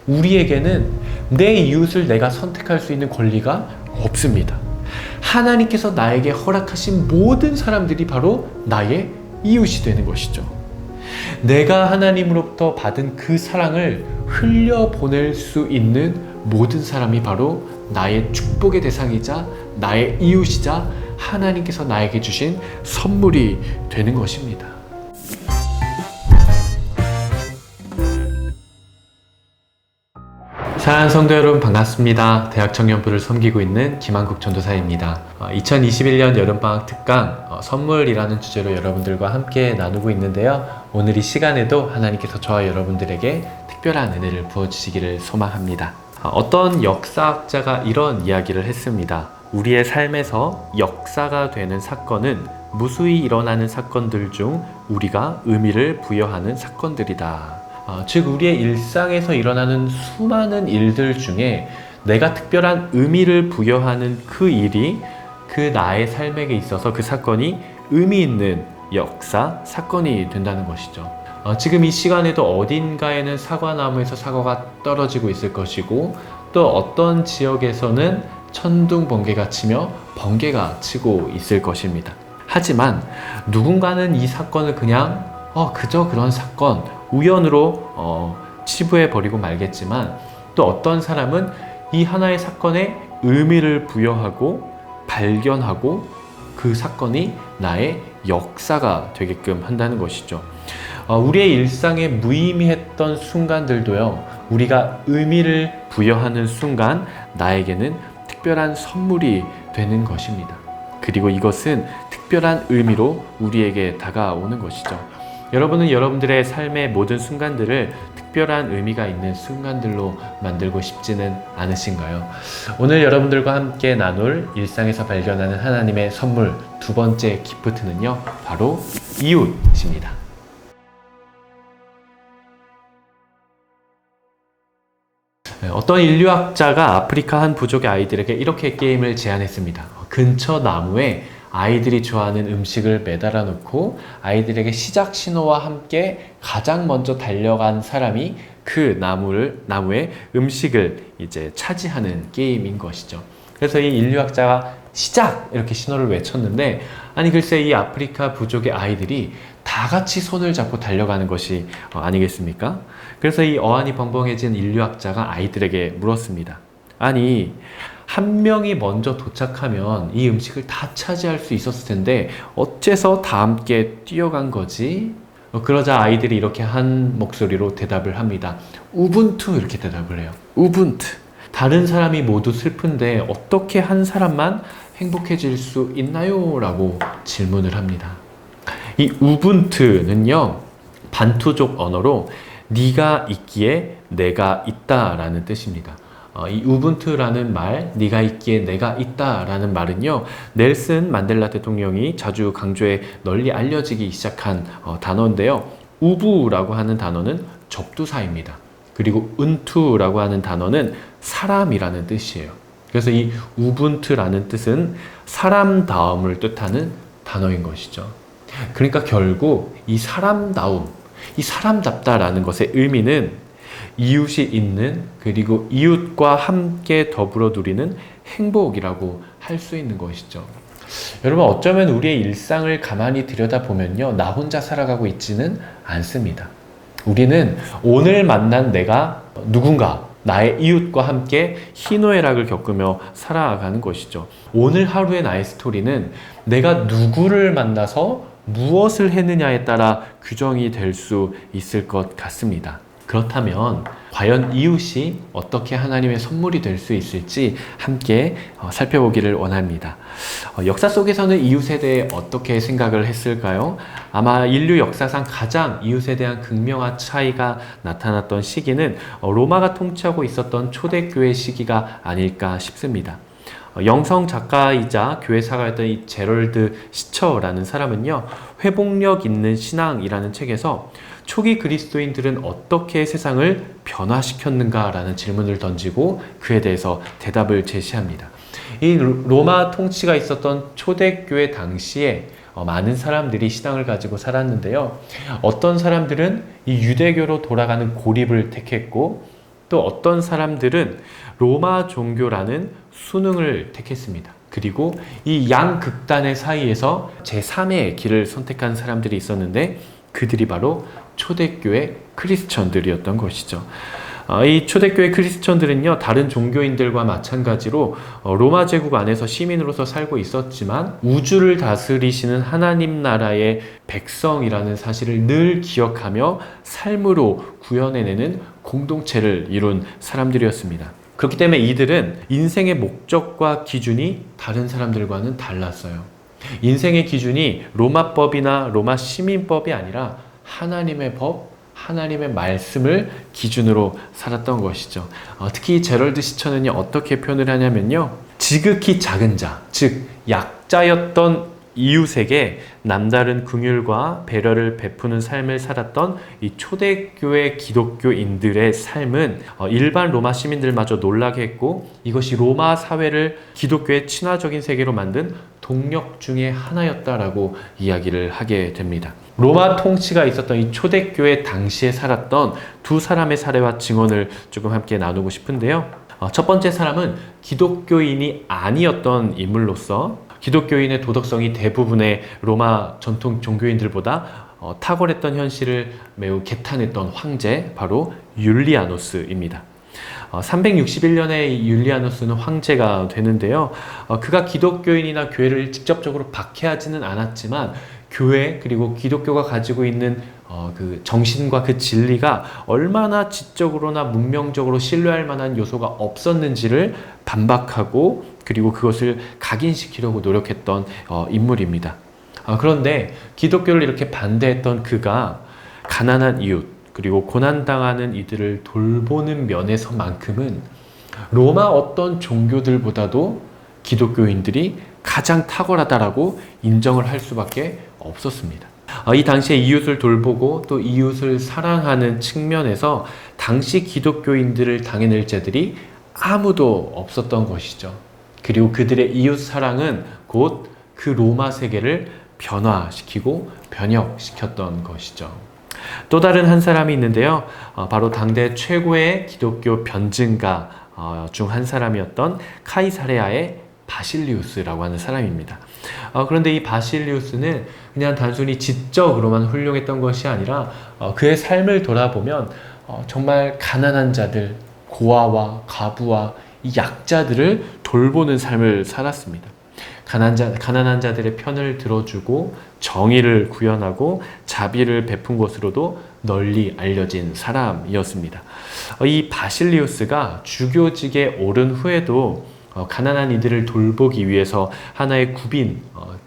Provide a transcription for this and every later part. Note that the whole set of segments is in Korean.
우리에게는 내 이웃을 내가 선택할 수 있는 권리가 없습니다. 하나님께서 나에게 허락하신 모든 사람들이 바로 나의 이웃이 되는 것이죠. 내가 하나님으로부터 받은 그 사랑을 흘려보낼 수 있는 모든 사람이 바로 나의 축복의 대상이자 나의 이웃이자 하나님께서 나에게 주신 선물이 되는 것입니다. 사랑하는 성도 여러분, 반갑습니다. 대학청년부를 섬기고 있는 김한국 전도사입니다. 2021년 여름방학 특강 선물이라는 주제로 여러분들과 함께 나누고 있는데요. 오늘 이 시간에도 하나님께서 저와 여러분들에게 특별한 은혜를 부어주시기를 소망합니다. 어떤 역사학자가 이런 이야기를 했습니다. 우리의 삶에서 역사가 되는 사건은 무수히 일어나는 사건들 중 우리가 의미를 부여하는 사건들이다. 즉 우리의 일상에서 일어나는 수많은 일들 중에 내가 특별한 의미를 부여하는 그 일이 그 나의 삶에게 있어서 그 사건이 의미 있는 역사, 사건이 된다는 것이죠. 지금 이 시간에도 어딘가에는 사과나무에서 사과가 떨어지고 있을 것이고 또 어떤 지역에서는 천둥 번개가 치며 번개가 치고 있을 것입니다. 하지만 누군가는 이 사건을 그냥 그저 그런 사건, 우연으로 치부해 버리고 말겠지만 또 어떤 사람은 이 하나의 사건에 의미를 부여하고 발견하고 그 사건이 나의 역사가 되게끔 한다는 것이죠. 우리의 일상에 무의미했던 순간들도요, 우리가 의미를 부여하는 순간 나에게는 특별한 선물이 되는 것입니다. 그리고 이것은 특별한 의미로 우리에게 다가오는 것이죠. 여러분은 여러분들의 삶의 모든 순간들을 특별한 의미가 있는 순간들로 만들고 싶지는 않으신가요? 오늘 여러분들과 함께 나눌 일상에서 발견하는 하나님의 선물 두 번째 기프트는요, 바로 이웃입니다. 어떤 인류학자가 아프리카 한 부족의 아이들에게 이렇게 게임을 제안했습니다. 근처 나무에 아이들이 좋아하는 음식을 매달아 놓고 아이들에게 시작 신호와 함께 가장 먼저 달려간 사람이 그 나무에 음식을 이제 차지하는 게임인 것이죠. 그래서 이 인류학자가 시작! 이렇게 신호를 외쳤는데, 아니 글쎄 이 아프리카 부족의 아이들이 다 같이 손을 잡고 달려가는 것이 아니겠습니까? 그래서 이 어안이 벙벙해진 인류학자가 아이들에게 물었습니다. 아니, 한 명이 먼저 도착하면 이 음식을 다 차지할 수 있었을 텐데 어째서 다 함께 뛰어간 거지? 그러자 아이들이 이렇게 한 목소리로 대답을 합니다. 우분투, 이렇게 대답을 해요. 우분투. 다른 사람이 모두 슬픈데 어떻게 한 사람만 행복해질 수 있나요? 라고 질문을 합니다. 이 우분투는요, 반투족 언어로 네가 있기에 내가 있다 라는 뜻입니다. 이 우분투라는 말, 네가 있기에 내가 있다 라는 말은요, 넬슨 만델라 대통령이 자주 강조해 널리 알려지기 시작한 단어인데요. 우부라고 하는 단어는 접두사입니다. 그리고 은투라고 하는 단어는 사람이라는 뜻이에요. 그래서 이 우분투라는 뜻은 사람다움을 뜻하는 단어인 것이죠. 그러니까 결국 이 사람다움, 이 사람답다라는 것의 의미는 이웃이 있는, 그리고 이웃과 함께 더불어 누리는 행복이라고 할 수 있는 것이죠. 여러분, 어쩌면 우리의 일상을 가만히 들여다보면요, 나 혼자 살아가고 있지는 않습니다. 우리는 오늘 만난 내가 누군가, 나의 이웃과 함께 희노애락을 겪으며 살아가는 것이죠. 오늘 하루의 나의 스토리는 내가 누구를 만나서 무엇을 했느냐에 따라 규정이 될 수 있을 것 같습니다. 그렇다면 과연 이웃이 어떻게 하나님의 선물이 될 수 있을지 함께 살펴보기를 원합니다. 역사 속에서는 이웃에 대해 어떻게 생각을 했을까요? 아마 인류 역사상 가장 이웃에 대한 극명한 차이가 나타났던 시기는 로마가 통치하고 있었던 초대교회 시기가 아닐까 싶습니다. 영성 작가이자 교회 사가였던 이 제럴드 시처라는 사람은요, 회복력 있는 신앙이라는 책에서 초기 그리스도인들은 어떻게 세상을 변화시켰는가라는 질문을 던지고 그에 대해서 대답을 제시합니다. 이 로마 통치가 있었던 초대교회 당시에 많은 사람들이 신앙을 가지고 살았는데요. 어떤 사람들은 이 유대교로 돌아가는 고립을 택했고, 또 어떤 사람들은 로마 종교라는 수능을 택했습니다. 그리고 이 양극단의 사이에서 제3의 길을 선택한 사람들이 있었는데 그들이 바로 초대교회 크리스천들이었던 것이죠. 이 초대교회 크리스천들은요, 다른 종교인들과 마찬가지로 로마 제국 안에서 시민으로서 살고 있었지만 우주를 다스리시는 하나님 나라의 백성이라는 사실을 늘 기억하며 삶으로 구현해내는 공동체를 이룬 사람들이었습니다. 그렇기 때문에 이들은 인생의 목적과 기준이 다른 사람들과는 달랐어요. 인생의 기준이 로마법이나 로마 시민법이 아니라 하나님의 법, 하나님의 말씀을 기준으로 살았던 것이죠. 특히 제럴드 시처는요, 어떻게 표현을 하냐면요, 지극히 작은 자, 즉 약자였던 이웃에게 남다른 긍휼과 배려를 베푸는 삶을 살았던 이 초대교회 기독교인들의 삶은 일반 로마 시민들마저 놀라게 했고, 이것이 로마 사회를 기독교의 친화적인 세계로 만든 동력 중에 하나였다라고 이야기를 하게 됩니다. 로마 통치가 있었던 이 초대교회 당시에 살았던 두 사람의 사례와 증언을 조금 함께 나누고 싶은데요. 첫 번째 사람은 기독교인이 아니었던 인물로서 기독교인의 도덕성이 대부분의 로마 전통 종교인들보다 탁월했던 현실을 매우 개탄했던 황제, 바로 율리아노스입니다. 361년에 율리아노스는 황제가 되는데요. 그가 기독교인이나 교회를 직접적으로 박해하지는 않았지만 교회 그리고 기독교가 가지고 있는 그 정신과 그 진리가 얼마나 지적으로나 문명적으로 신뢰할 만한 요소가 없었는지를 반박하고 그리고 그것을 각인시키려고 노력했던 인물입니다. 그런데 기독교를 이렇게 반대했던 그가 가난한 이웃 그리고 고난당하는 이들을 돌보는 면에서만큼은 로마 어떤 종교들보다도 기독교인들이 가장 탁월하다라고 인정을 할 수밖에 없었습니다. 이 당시에 이웃을 돌보고 또 이웃을 사랑하는 측면에서 당시 기독교인들을 당해낼 자들이 아무도 없었던 것이죠. 그리고 그들의 이웃 사랑은 곧 그 로마 세계를 변화시키고 변혁시켰던 것이죠. 또 다른 한 사람이 있는데요. 바로 당대 최고의 기독교 변증가 중 한 사람이었던 카이사레아의 바실리우스라고 하는 사람입니다. 그런데 이 바실리우스는 그냥 단순히 지적으로만 훌륭했던 것이 아니라 그의 삶을 돌아보면 정말 가난한 자들, 고아와 과부와 이 약자들을 돌보는 삶을 살았습니다. 가난한 자들의 편을 들어주고 정의를 구현하고 자비를 베푼 것으로도 널리 알려진 사람이었습니다. 이 바실리우스가 주교직에 오른 후에도 가난한 이들을 돌보기 위해서 하나의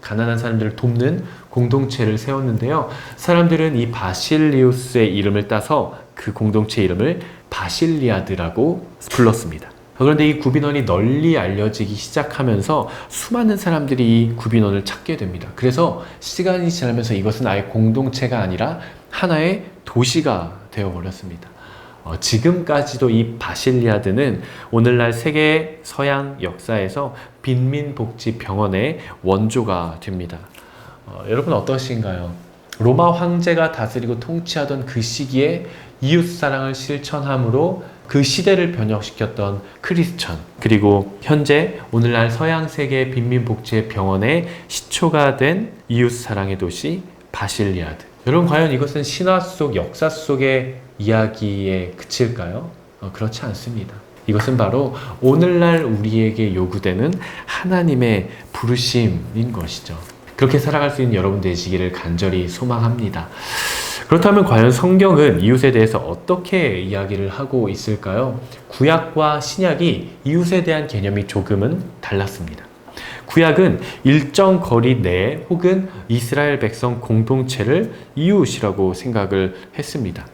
가난한 사람들을 돕는 공동체를 세웠는데요. 사람들은 이 바실리우스의 이름을 따서 그 공동체 이름을 바실리아드라고 불렀습니다. 그런데 이 구빈원이 널리 알려지기 시작하면서 수많은 사람들이 이 구빈원을 찾게 됩니다. 그래서 시간이 지나면서 이것은 아예 공동체가 아니라 하나의 도시가 되어버렸습니다. 지금까지도 이 바실리아드는 오늘날 세계 서양 역사에서 빈민복지병원의 원조가 됩니다. 여러분 어떠신가요? 로마 황제가 다스리고 통치하던 그 시기에 이웃사랑을 실천함으로 그 시대를 변혁시켰던 크리스천, 그리고 현재 오늘날 서양 세계 빈민복지의 병원의 시초가 된 이웃사랑의 도시 바실리아드. 여러분 과연 이것은 신화 속 역사 속의 이야기에 그칠까요? 그렇지 않습니다. 이것은 바로 오늘날 우리에게 요구되는 하나님의 부르심인 것이죠. 그렇게 살아갈 수 있는 여러분 되시기를 간절히 소망합니다. 그렇다면 과연 성경은 이웃에 대해서 어떻게 이야기를 하고 있을까요? 구약과 신약이 이웃에 대한 개념이 조금은 달랐습니다. 구약은 일정 거리 내에 혹은 이스라엘 백성 공동체를 이웃이라고 생각을 했습니다.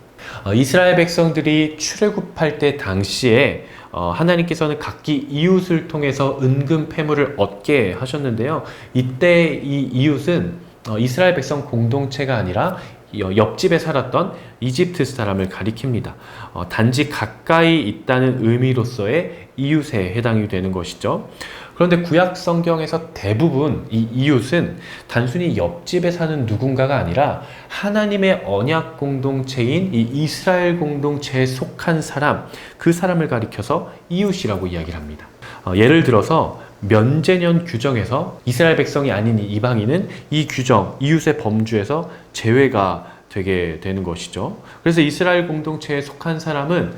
이스라엘 백성들이 출애굽할 때 당시에 하나님께서는 각기 이웃을 통해서 은금 패물을 얻게 하셨는데요. 이때 이 이웃은 이스라엘 백성 공동체가 아니라 옆집에 살았던 이집트 사람을 가리킵니다. 단지 가까이 있다는 의미로서의 이웃에 해당이 되는 것이죠. 그런데 구약 성경에서 대부분 이 이웃은 단순히 옆집에 사는 누군가가 아니라 하나님의 언약 공동체인 이 이스라엘 공동체에 속한 사람, 그 사람을 가리켜서 이웃이라고 이야기를 합니다. 예를 들어서 면제년 규정에서 이스라엘 백성이 아닌 이방인은 이 규정, 이웃의 범주에서 제외가 되게 되는 것이죠. 그래서 이스라엘 공동체에 속한 사람은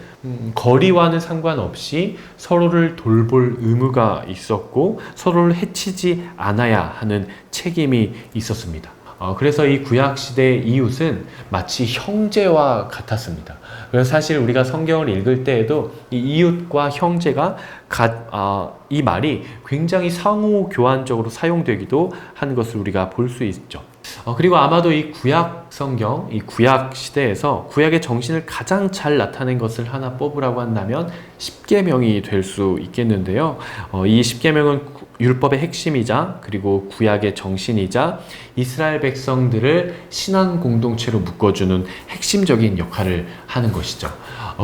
거리와는 상관없이 서로를 돌볼 의무가 있었고 서로를 해치지 않아야 하는 책임이 있었습니다. 그래서 이 구약시대의 이웃은 마치 형제와 같았습니다. 그래서 사실 우리가 성경을 읽을 때에도 이 이웃과 형제가 이 말이 굉장히 상호 교환적으로 사용되기도 하는 것을 우리가 볼 수 있죠. 그리고 아마도 이 구약 성경, 이 구약 시대에서 구약의 정신을 가장 잘 나타낸 것을 하나 뽑으라고 한다면 십계명이 될 수 있겠는데요. 이 십계명은 율법의 핵심이자 그리고 구약의 정신이자 이스라엘 백성들을 신앙 공동체로 묶어주는 핵심적인 역할을 하는 것이죠.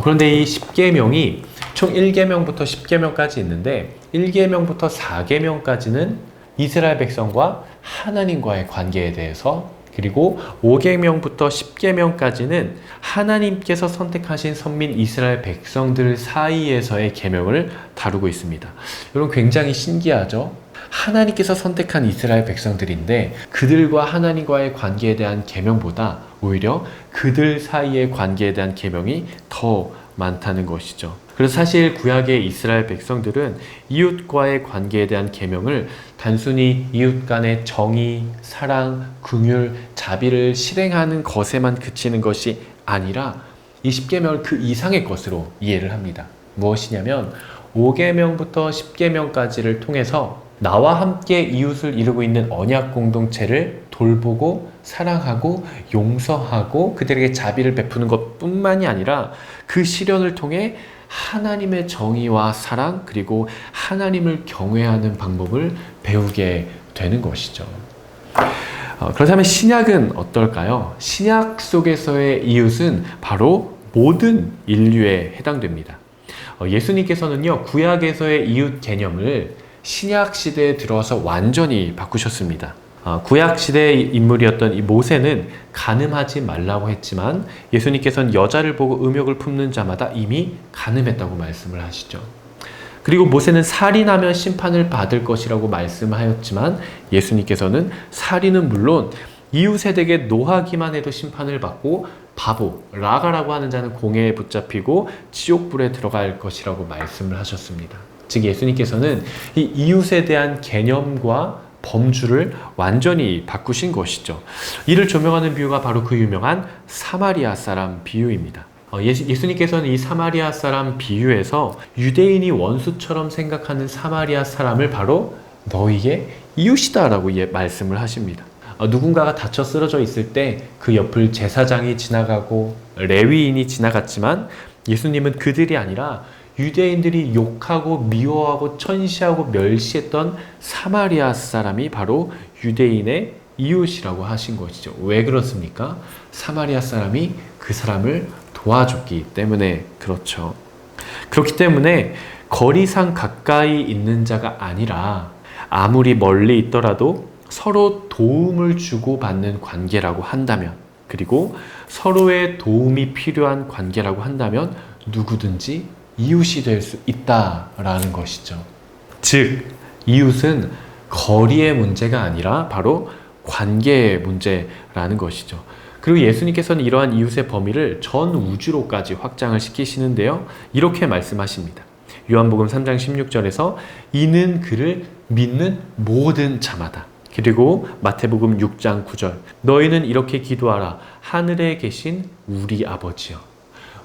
그런데 이 십계명이 총 1계명부터 10계명까지 있는데 1계명부터 4계명까지는 이스라엘 백성과 하나님과의 관계에 대해서, 그리고 5계명부터 10계명까지는 하나님께서 선택하신 선민 이스라엘 백성들 사이에서의 계명을 다루고 있습니다. 여러분 굉장히 신기하죠? 하나님께서 선택한 이스라엘 백성들인데 그들과 하나님과의 관계에 대한 계명보다 오히려 그들 사이의 관계에 대한 계명이 더 많다는 것이죠. 그래서 사실 구약의 이스라엘 백성들은 이웃과의 관계에 대한 계명을 단순히 이웃 간의 정의, 사랑, 긍휼, 자비를 실행하는 것에만 그치는 것이 아니라 이 10계명을 그 이상의 것으로 이해를 합니다. 무엇이냐면 5계명부터 10계명까지를 통해서 나와 함께 이웃을 이루고 있는 언약 공동체를 돌보고 사랑하고 용서하고 그들에게 자비를 베푸는 것뿐만이 아니라 그 실현을 통해 하나님의 정의와 사랑 그리고 하나님을 경외하는 방법을 배우게 되는 것이죠. 그렇다면 신약은 어떨까요? 신약 속에서의 이웃은 바로 모든 인류에 해당됩니다. 예수님께서는요, 구약에서의 이웃 개념을 신약 시대에 들어와서 완전히 바꾸셨습니다. 구약 시대의 인물이었던 이 모세는 간음하지 말라고 했지만 예수님께서는 여자를 보고 음욕을 품는 자마다 이미 간음했다고 말씀을 하시죠. 그리고 모세는 살인하면 심판을 받을 것이라고 말씀하였지만 예수님께서는 살인은 물론 이웃에게 노하기만 해도 심판을 받고 바보, 라가라고 하는 자는 공회에 붙잡히고 지옥불에 들어갈 것이라고 말씀을 하셨습니다. 즉 예수님께서는 이 이웃에 대한 개념과 범주를 완전히 바꾸신 것이죠. 이를 조명하는 비유가 바로 그 유명한 사마리아 사람 비유입니다. 예수님께서는 이 사마리아 사람 비유에서 유대인이 원수처럼 생각하는 사마리아 사람을 바로 너희의 이웃이다라고 말씀을 하십니다. 누군가가 다쳐 쓰러져 있을 때 그 옆을 제사장이 지나가고 레위인이 지나갔지만 예수님은 그들이 아니라 유대인들이 욕하고 미워하고 천시하고 멸시했던 사마리아 사람이 바로 유대인의 이웃이라고 하신 것이죠. 왜 그렇습니까? 사마리아 사람이 그 사람을 도와줬기 때문에 그렇죠. 그렇기 때문에 거리상 가까이 있는 자가 아니라 아무리 멀리 있더라도 서로 도움을 주고받는 관계라고 한다면, 그리고 서로의 도움이 필요한 관계라고 한다면 누구든지 이웃이 될 수 있다라는 것이죠. 즉 이웃은 거리의 문제가 아니라 바로 관계의 문제라는 것이죠. 그리고 예수님께서는 이러한 이웃의 범위를 전 우주로까지 확장을 시키시는데요. 이렇게 말씀하십니다. 요한복음 3장 16절에서 이는 그를 믿는 모든 자마다. 그리고 마태복음 6장 9절 너희는 이렇게 기도하라. 하늘에 계신 우리 아버지여.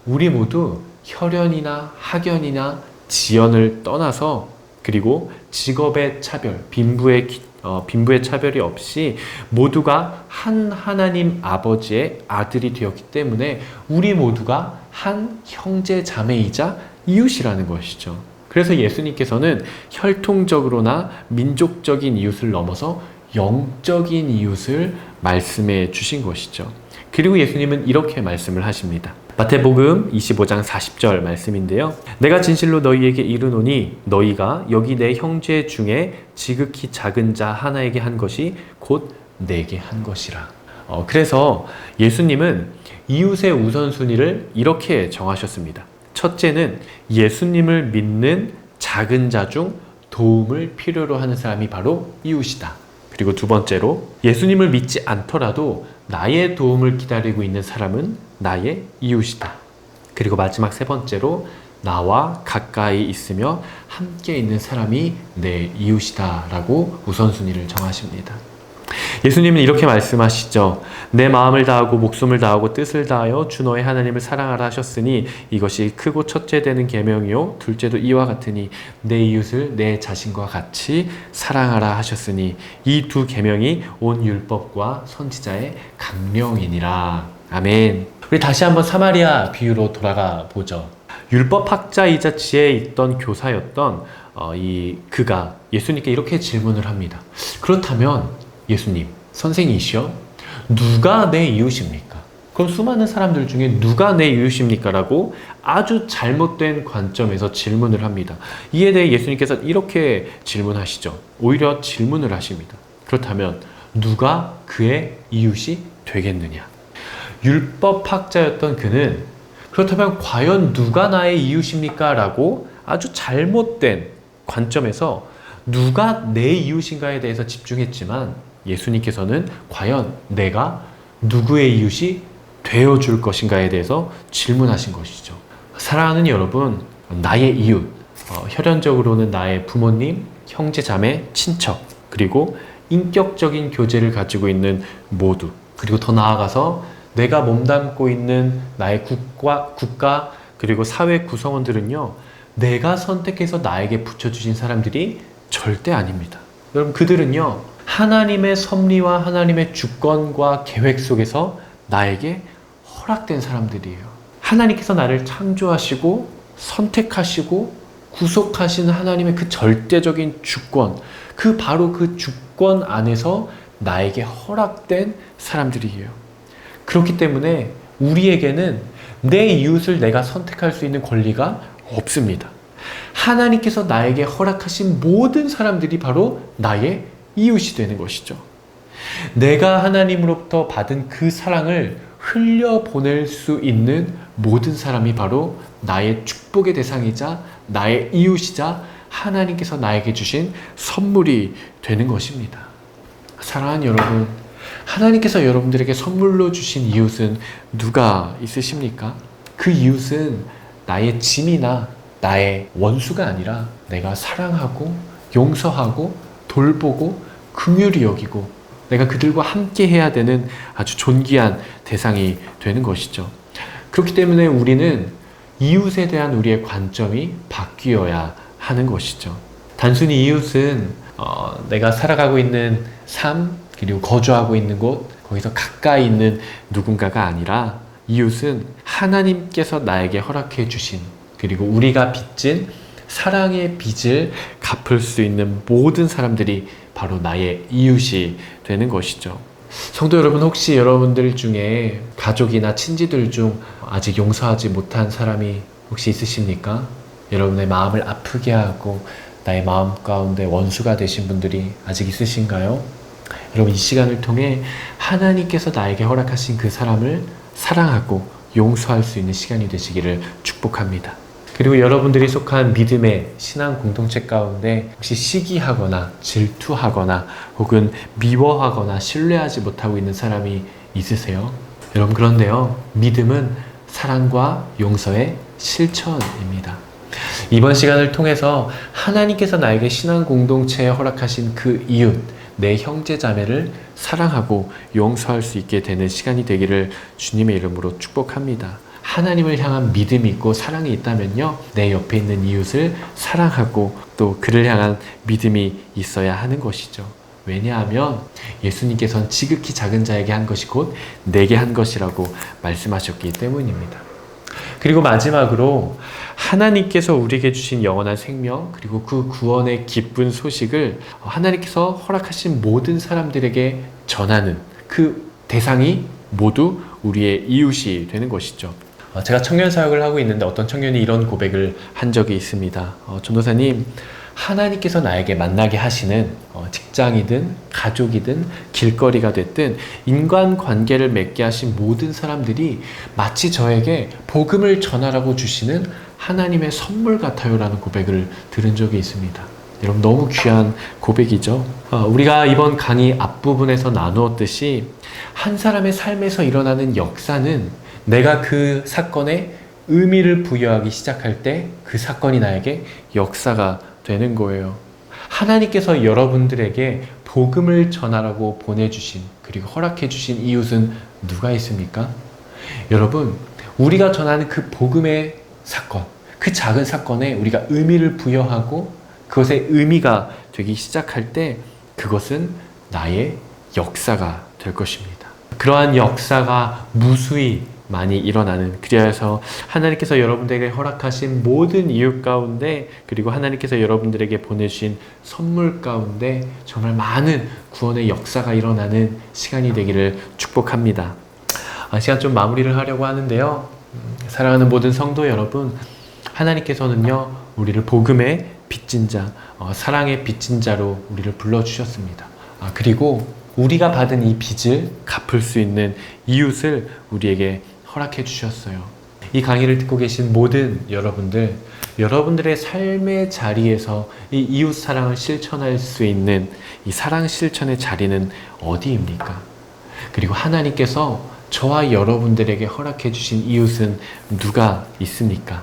우리 모두 혈연이나 학연이나 지연을 떠나서, 그리고 직업의 차별, 빈부의 차별이 없이 모두가 한 하나님 아버지의 아들이 되었기 때문에 우리 모두가 한 형제 자매이자 이웃이라는 것이죠. 그래서 예수님께서는 혈통적으로나 민족적인 이웃을 넘어서 영적인 이웃을 말씀해 주신 것이죠. 그리고 예수님은 이렇게 말씀을 하십니다. 마태복음 25장 40절 말씀인데요. 내가 진실로 너희에게 이르노니 너희가 여기 내 형제 중에 지극히 작은 자 하나에게 한 것이 곧 내게 한 것이라. 그래서 예수님은 이웃의 우선순위를 이렇게 정하셨습니다. 첫째는 예수님을 믿는 작은 자 중 도움을 필요로 하는 사람이 바로 이웃이다. 그리고 두 번째로 예수님을 믿지 않더라도 나의 도움을 기다리고 있는 사람은 나의 이웃이다. 그리고 마지막 세 번째로 나와 가까이 있으며 함께 있는 사람이 내 이웃이다 라고 우선순위를 정하십니다. 예수님은 이렇게 말씀하시죠. 내 마음을 다하고 목숨을 다하고 뜻을 다하여 주 너의 하나님을 사랑하라 하셨으니 이것이 크고 첫째 되는 계명이요 둘째도 이와 같으니 내 이웃을 내 자신과 같이 사랑하라 하셨으니 이 두 계명이 온 율법과 선지자의 강령이니라. 아멘. 우리 다시 한번 사마리아 비유로 돌아가 보죠. 율법학자이자 지혜에 있던 교사였던 그가 예수님께 이렇게 질문을 합니다. 그렇다면 예수님, 선생이시여, 누가 내 이웃입니까? 그럼 수많은 사람들 중에 누가 내 이웃입니까? 라고 아주 잘못된 관점에서 질문을 합니다. 이에 대해 예수님께서 이렇게 질문하시죠. 오히려 질문을 하십니다. 그렇다면 누가 그의 이웃이 되겠느냐? 율법학자였던 그는 그렇다면 과연 누가 나의 이웃입니까? 라고 아주 잘못된 관점에서 누가 내 이웃인가에 대해서 집중했지만 예수님께서는 과연 내가 누구의 이웃이 되어줄 것인가에 대해서 질문하신 것이죠. 사랑하는 여러분, 나의 이웃, 혈연적으로는 나의 부모님, 형제, 자매, 친척, 그리고 인격적인 교제를 가지고 있는 모두, 그리고 더 나아가서 내가 몸담고 있는 나의 국가 그리고 사회 구성원들은요, 내가 선택해서 나에게 붙여주신 사람들이 절대 아닙니다. 여러분, 그들은요, 하나님의 섭리와 하나님의 주권과 계획 속에서 나에게 허락된 사람들이에요. 하나님께서 나를 창조하시고 선택하시고 구속하신 하나님의 그 절대적인 주권, 바로 그 주권 안에서 나에게 허락된 사람들이에요. 그렇기 때문에 우리에게는 내 이웃을 내가 선택할 수 있는 권리가 없습니다. 하나님께서 나에게 허락하신 모든 사람들이 바로 나의 이웃이 되는 것이죠. 내가 하나님으로부터 받은 그 사랑을 흘려보낼 수 있는 모든 사람이 바로 나의 축복의 대상이자 나의 이웃이자 하나님께서 나에게 주신 선물이 되는 것입니다. 사랑하는 여러분, 하나님께서 여러분들에게 선물로 주신 이웃은 누가 있으십니까? 그 이웃은 나의 짐이나 나의 원수가 아니라 내가 사랑하고 용서하고 돌보고 긍휼히 여기고 내가 그들과 함께 해야 되는 아주 존귀한 대상이 되는 것이죠. 그렇기 때문에 우리는 이웃에 대한 우리의 관점이 바뀌어야 하는 것이죠. 단순히 이웃은 내가 살아가고 있는 삶, 그리고 거주하고 있는 곳, 거기서 가까이 있는 누군가가 아니라 이웃은 하나님께서 나에게 허락해 주신, 그리고 우리가 빚진 사랑의 빚을 갚을 수 있는 모든 사람들이 바로 나의 이웃이 되는 것이죠. 성도 여러분, 혹시 여러분들 중에 가족이나 친지들 중 아직 용서하지 못한 사람이 혹시 있으십니까? 여러분의 마음을 아프게 하고 나의 마음 가운데 원수가 되신 분들이 아직 있으신가요? 여러분, 이 시간을 통해 하나님께서 나에게 허락하신 그 사람을 사랑하고 용서할 수 있는 시간이 되시기를 축복합니다. 그리고 여러분들이 속한 믿음의 신앙 공동체 가운데 혹시 시기하거나 질투하거나 혹은 미워하거나 신뢰하지 못하고 있는 사람이 있으세요? 여러분, 그런데요, 믿음은 사랑과 용서의 실천입니다. 이번 시간을 통해서 하나님께서 나에게 신앙 공동체에 허락하신 그 이웃, 내 형제 자매를 사랑하고 용서할 수 있게 되는 시간이 되기를 주님의 이름으로 축복합니다. 하나님을 향한 믿음이 있고 사랑이 있다면요, 내 옆에 있는 이웃을 사랑하고 또 그를 향한 믿음이 있어야 하는 것이죠. 왜냐하면 예수님께서는 지극히 작은 자에게 한 것이 곧 내게 한 것이라고 말씀하셨기 때문입니다. 그리고 마지막으로 하나님께서 우리에게 주신 영원한 생명, 그리고 그 구원의 기쁜 소식을 하나님께서 허락하신 모든 사람들에게 전하는 그 대상이 모두 우리의 이웃이 되는 것이죠. 제가 청년 사역을 하고 있는데 어떤 청년이 이런 고백을 한 적이 있습니다. 전도사님, 하나님께서 나에게 만나게 하시는 직장이든 가족이든 길거리가 됐든 인간관계를 맺게 하신 모든 사람들이 마치 저에게 복음을 전하라고 주시는 하나님의 선물 같아요 라는 고백을 들은 적이 있습니다. 여러분, 너무 귀한 고백이죠. 우리가 이번 강의 앞부분에서 나누었듯이 한 사람의 삶에서 일어나는 역사는 내가 그 사건에 의미를 부여하기 시작할 때 그 사건이 나에게 역사가 되는 거예요. 하나님께서 여러분들에게 복음을 전하라고 보내주신, 그리고 허락해 주신 이웃은 누가 있습니까? 여러분, 우리가 전하는 그 복음의 사건, 그 작은 사건에 우리가 의미를 부여하고 그것의 의미가 되기 시작할 때 그것은 나의 역사가 될 것입니다. 그러한 역사가 무수히 많이 일어나는, 그래서 하나님께서 여러분들에게 허락하신 모든 이웃 가운데, 그리고 하나님께서 여러분들에게 보내주신 선물 가운데 정말 많은 구원의 역사가 일어나는 시간이 되기를 축복합니다. 시간 좀 마무리를 하려고 하는데요. 사랑하는 모든 성도 여러분, 하나님께서는요 우리를 복음의 빚진 자, 사랑의 빚진 자로 우리를 불러주셨습니다. 그리고 우리가 받은 이 빚을 갚을 수 있는 이웃을 우리에게 허락해 주셨어요. 이 강의를 듣고 계신 모든 여러분들, 여러분들의 삶의 자리에서 이 이웃 사랑을 실천할 수 있는 이 사랑 실천의 자리는 어디입니까? 그리고 하나님께서 저와 여러분들에게 허락해 주신 이웃은 누가 있습니까?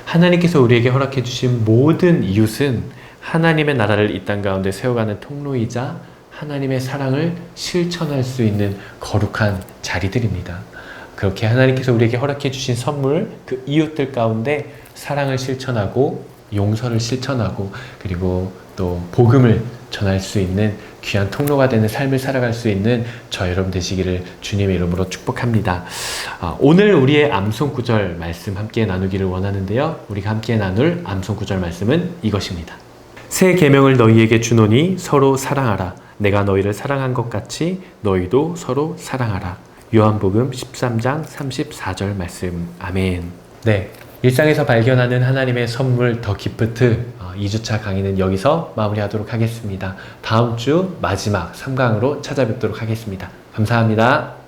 하나님께서 우리에게 허락해 주신 모든 이웃은 하나님의 나라를 이 땅 가운데 세워가는 통로이자 하나님의 사랑을 실천할 수 있는 거룩한 자리들입니다. 그렇게 하나님께서 우리에게 허락해 주신 선물, 그 이웃들 가운데 사랑을 실천하고 용서를 실천하고 그리고 또 복음을 전할 수 있는 귀한 통로가 되는 삶을 살아갈 수 있는 저 여러분 되시기를 주님의 이름으로 축복합니다. 오늘 우리의 암송 구절 말씀 함께 나누기를 원하는데요. 우리가 함께 나눌 암송 구절 말씀은 이것입니다. 새 계명을 너희에게 주노니 서로 사랑하라. 내가 너희를 사랑한 것 같이 너희도 서로 사랑하라. 요한복음 13장 34절 말씀. 아멘. 네, 일상에서 발견하는 하나님의 선물 더 기프트 2주차 강의는 여기서 마무리하도록 하겠습니다. 다음 주 마지막 3강으로 찾아뵙도록 하겠습니다. 감사합니다.